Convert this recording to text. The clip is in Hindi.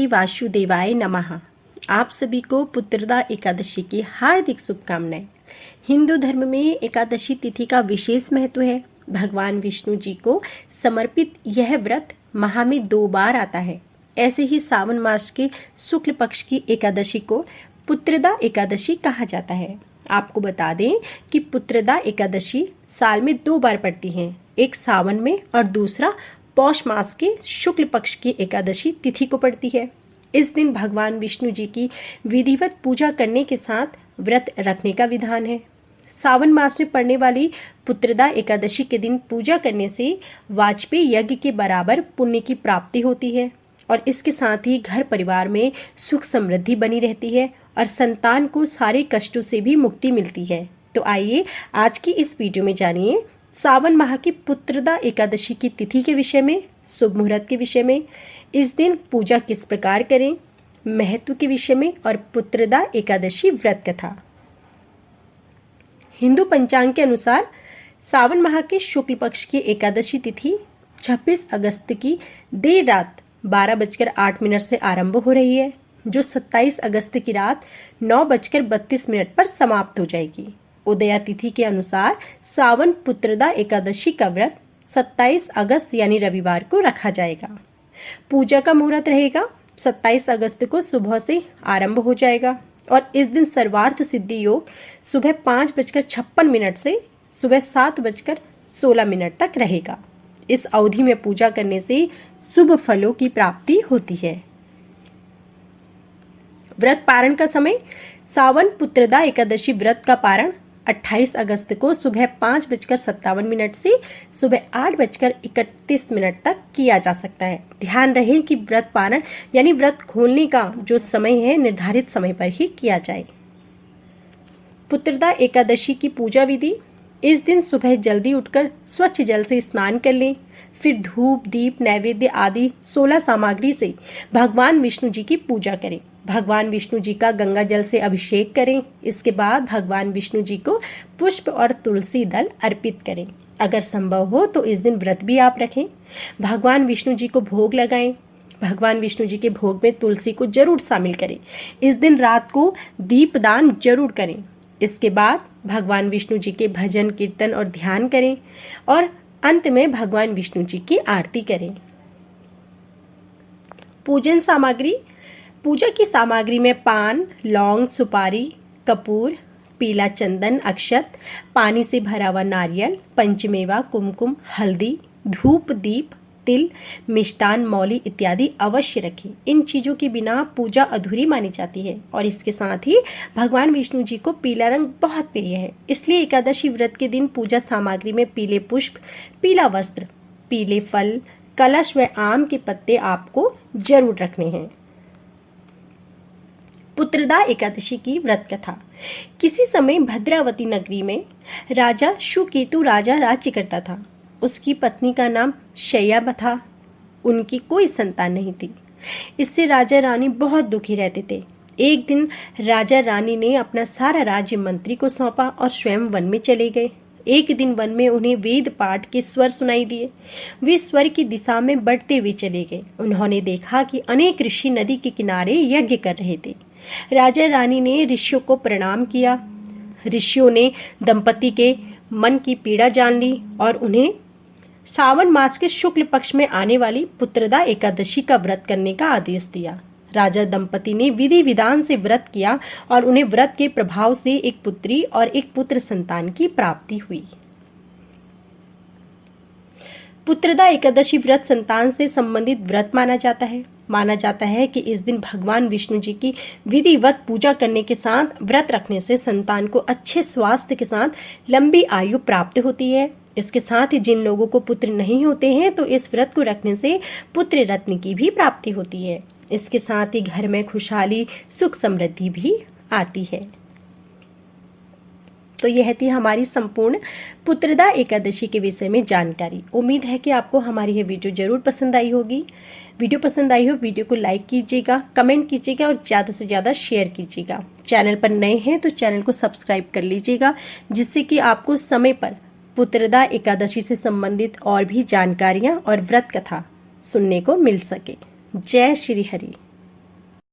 वासुदेवाय नमः। आप सभी को पुत्रदा एकादशी की हार्दिक शुभकामनाएं। हिंदू धर्म में एकादशी तिथि का विशेष महत्व है। भगवान विष्णु जी को समर्पित यह व्रत माह में 2 बार आता है। ऐसे ही सावन मास के शुक्ल पक्ष की एकादशी को पुत्रदा एकादशी कहा जाता है। आपको बता दें कि पुत्रदा एकादशी साल में 2 बार पड़ती हैं, एक सावन में और दूसरा पौष मास के शुक्ल पक्ष की एकादशी तिथि को पड़ती है। इस दिन भगवान विष्णु जी की विधिवत पूजा करने के साथ व्रत रखने का विधान है। सावन मास में पड़ने वाली पुत्रदा एकादशी के दिन पूजा करने से वाजपेयी यज्ञ के बराबर पुण्य की प्राप्ति होती है और इसके साथ ही घर परिवार में सुख समृद्धि बनी रहती है और संतान को सारे कष्टों से भी मुक्ति मिलती है। तो आइए आज की इस वीडियो में जानिए सावन माह की पुत्रदा एकादशी की तिथि के विषय में, शुभ मुहूर्त के विषय में, इस दिन पूजा किस प्रकार करें, महत्व के विषय में और पुत्रदा एकादशी व्रत कथा। हिंदू पंचांग के अनुसार सावन माह के शुक्ल पक्ष की एकादशी तिथि 26 अगस्त की देर रात 12:08 से आरंभ हो रही है, जो 27 अगस्त की रात 9:32 पर समाप्त हो जाएगी। उदया तिथि के अनुसार सावन पुत्रदा एकादशी का व्रत 27 अगस्त यानी रविवार को रखा जाएगा। पूजा का मुहूर्त रहेगा 27 अगस्त को सुबह से आरंभ हो जाएगा और इस दिन सर्वार्थ सिद्धि योग सुबह 5:56 से सुबह 7:16 तक रहेगा। इस अवधि में पूजा करने से शुभ फलों की प्राप्ति होती है। व्रत पारण का समय सावन पुत्रदा एकादशी व्रत का पारण 28 अगस्त को सुबह 5:57 से सुबह 8:31 तक किया जा सकता है। ध्यान रहे कि व्रत पारण यानी व्रत खोलने का जो समय है निर्धारित समय पर ही किया जाए। पुत्रदा एकादशी की पूजा विधि: इस दिन सुबह जल्दी उठकर स्वच्छ जल से स्नान कर लें, फिर धूप दीप नैवेद्य आदि 16 सामग्री से भगवान विष्णु जी की पूजा करें। भगवान विष्णु जी का गंगा जल से अभिषेक करें। इसके बाद भगवान विष्णु जी को पुष्प और तुलसी दल अर्पित करें। अगर संभव हो तो इस दिन व्रत भी आप रखें। भगवान विष्णु जी को भोग लगाएं। भगवान विष्णु जी के भोग में तुलसी को जरूर शामिल करें। इस दिन रात को दीपदान जरूर करें। इसके बाद भगवान विष्णु जी के भजन कीर्तन और ध्यान करें और अंत में भगवान विष्णु जी की आरती करें। पूजन सामग्री: पूजा की सामग्री में पान, लौंग, सुपारी, कपूर, पीला चंदन, अक्षत, पानी से भरा हुआ नारियल, पंचमेवा, कुमकुम, हल्दी, धूप दीप, तिल, मिष्टान, मौली इत्यादि अवश्य रखें। इन चीज़ों के बिना पूजा अधूरी मानी जाती है और इसके साथ ही भगवान विष्णु जी को पीला रंग बहुत प्रिय है। इसलिए एकादशी व्रत के दिन पूजा सामग्री में पीले पुष्प, पीला वस्त्र, पीले फल, कलश व आम के पत्ते आपको जरूर रखने हैं। पुत्रदा एकादशी की व्रत कथा: किसी समय भद्रावती नगरी में राजा सुकेतु राजा राज्य करता था। उसकी पत्नी का नाम शैया था। उनकी कोई संतान नहीं थी। इससे राजा रानी बहुत दुखी रहते थे। एक दिन राजा रानी ने अपना सारा राज्य मंत्री को सौंपा और स्वयं वन में चले गए। एक दिन वन में उन्हें वेद पाठ के स्वर सुनाई दिए। वे स्वर की दिशा में बढ़ते हुए चले गए। उन्होंने देखा कि अनेक ऋषि नदी के किनारे यज्ञ कर रहे थे। राजा रानी ने ऋषियों को प्रणाम किया। ऋषियों ने दंपति के मन की पीड़ा जान ली और उन्हें सावन मास के शुक्ल पक्ष में आने वाली पुत्रदा एकादशी का व्रत करने का आदेश दिया। राजा दंपति ने विधि विधान से व्रत किया और उन्हें व्रत के प्रभाव से एक पुत्री और एक पुत्र संतान की प्राप्ति हुई। पुत्रदा एकादशी व्रत संतान से संबंधित व्रत माना जाता है कि इस दिन भगवान विष्णु जी की विधिवत पूजा करने के साथ व्रत रखने से संतान को अच्छे स्वास्थ्य के साथ लंबी आयु प्राप्त होती है। इसके साथ ही जिन लोगों को पुत्र नहीं होते हैं तो इस व्रत को रखने से पुत्र रत्न की भी प्राप्ति होती है। इसके साथ ही घर में खुशहाली सुख समृद्धि भी आती है। तो यह थी हमारी संपूर्ण पुत्रदा एकादशी के विषय में जानकारी। उम्मीद है कि आपको हमारी यह वीडियो जरूर पसंद आई होगी। वीडियो पसंद आई हो वीडियो को लाइक कीजिएगा, कमेंट कीजिएगा और ज़्यादा से ज़्यादा शेयर कीजिएगा। चैनल पर नए हैं तो चैनल को सब्सक्राइब कर लीजिएगा, जिससे कि आपको समय पर पुत्रदा एकादशी से संबंधित और भी जानकारियाँ और व्रत कथा सुनने को मिल सके। जय श्री हरि।